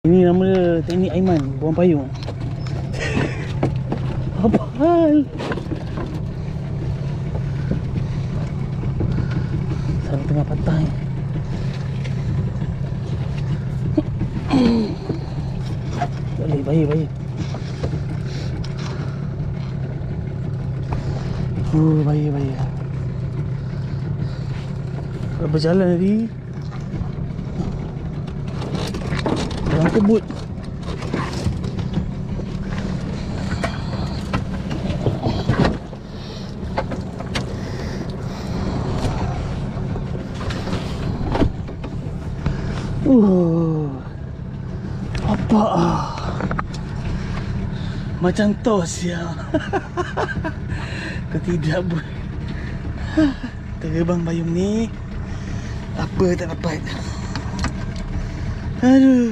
Ini nama dia teknik Aiman, buang payung. Apa hal? Sana tengah patah ni. Tak boleh, bahaya. Bahaya. Berjalan tadi dalam kebut. Apa macam tos ya. Ketidak pun terbang payung ni. Apa tak dapat. Aduh,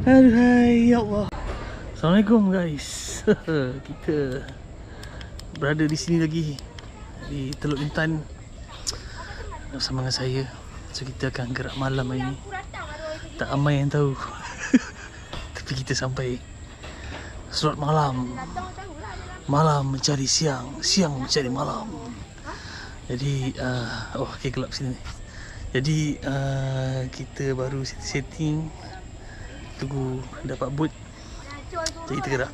hai ya Allah. Assalamualaikum guys. Kita berada di sini lagi di Teluk Intan bersama dengan saya. So kita akan gerak malam hari ni. Tak ramai yang tahu. Tapi kita sampai slot malam. Malam mencari siang, siang mencari malam. Jadi okey, gelap sini. Jadi kita baru setting, tunggu dapat boot. Jadi kita gerak.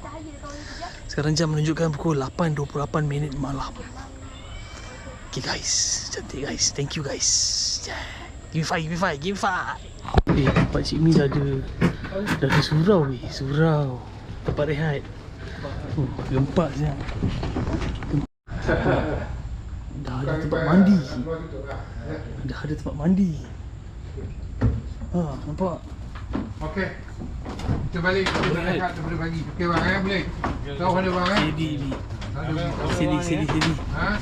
Sekarang jam menunjukkan pukul 8.28 malam. Okay guys, cantik guys. Thank you guys. Give me five. Pak Cik Mi dah ada surau ni. Surau tempat rehat. Gempak siang. Dah ada tempat mandi. Nampak? Okey. Kita balik kita rehat daripada pagi. Okey bang, boleh? Tahu ada bang Sini. Ha?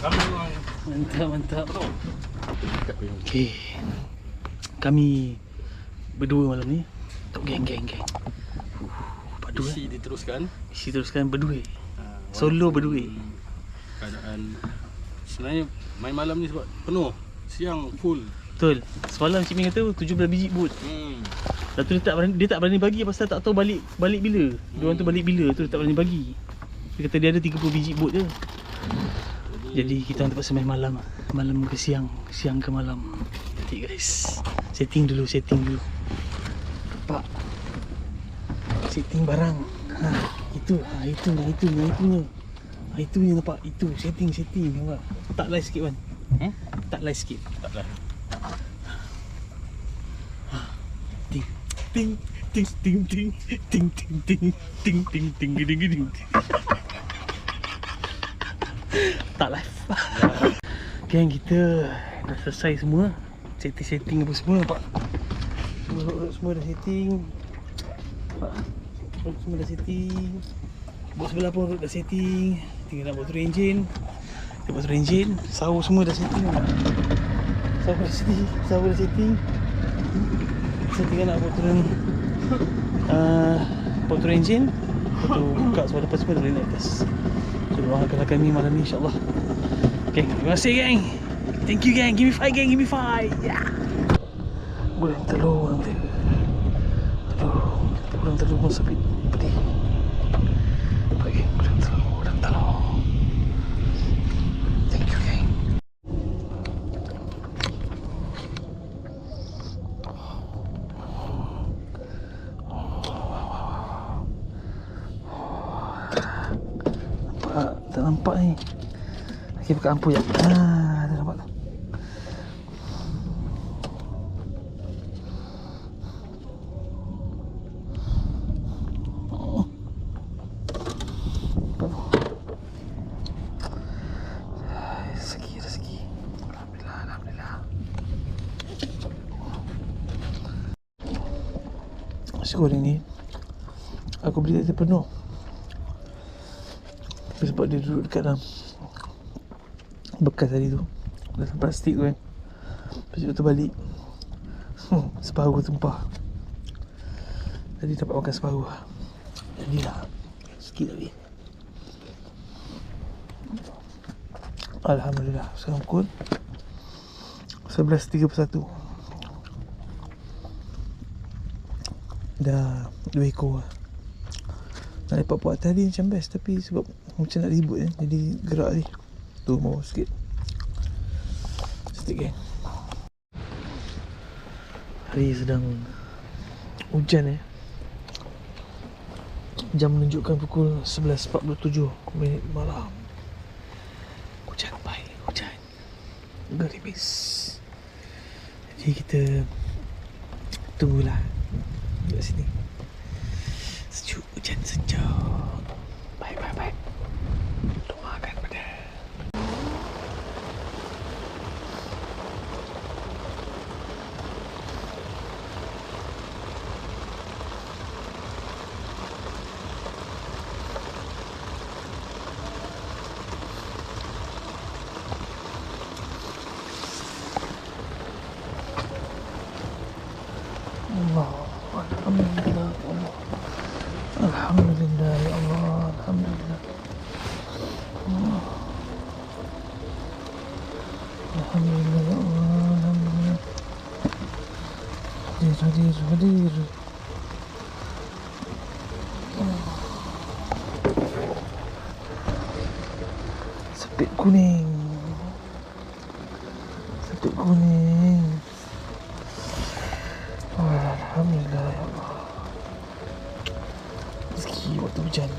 Mantap. Okey. Kami berdua malam ni. Geng. Berdua. Misi teruskan berdua. Solo berdua. Keadaan sebenarnya main malam ni sebab penuh. Siang full. Betul. Semalam Cik Min kata 17 biji boot. Lepas tu dia tak berani bagi pasal tak tahu balik bila. Diorang tu balik bila tu dia tak berani bagi. Dia kata dia ada 30 biji boot je. Jadi kita orang terpaksa main malam. Malam ke siang ke malam. Nanti guys. Setting dulu. Nampak? Setting barang. Itunya nampak. Itu setting nampak. Tak live sikit kan? Tak live sikit. Tak lah. Ting. Tak live. Geng, kita dah selesai semua. Setting apa semua nampak. Semua dah setting. Nampak? Semua dah setting. Bot sebelah pun dah setting. Tinggal nak buat turun enjin. Sahu semua dah setting. Sahu dah setting. Saya tinggal nak buat turun enjin. Lepas tu buka semua depan semua dah boleh naik atas. So doakan kami malam ni insyaAllah. Geng, terima kasih geng. Thank you geng. Give me five. Yeah. Bulan telur. Bulan telur pun sepit pedih. Okay, bulan telur. Thank you geng. Tak nampak ni. Lagi buka lampu je. Tak nampak tak. Rezeki. Alhamdulillah. Nasi goreng ni aku beli tadi penuh. Sebab dia duduk dekat dalam bekas tadi tu. Dah plastik tu kan. Lepas tu balik separuh tumpah. Tadi dapat makan separuh. Jadi dah sikit lagi. Alhamdulillah. Sekarang pukul 11.31. dah 2 ekor lah. Nak lepak puak atas ni macam best, tapi sebab macam nak ribut kan, jadi gerak ni tu bawah sikit. Sedikit geng. Hari sedang hujan Jam menunjukkan pukul 11.47 minit malam. Hujan baik, hujan gerimis. Jadi kita tunggulah kat sini. Sejuk, hujan sejuk. Baik. Doakan pada Allah. Alhamdulillah Allah. Alhamdulillah ya Allah. Alhamdulillah. Allah. Alhamdulillah ya Allah. Alhamdulillah. Hadir. Sepit kuning. Alhamdulillah ya Allah. Rezeki waktu hujan.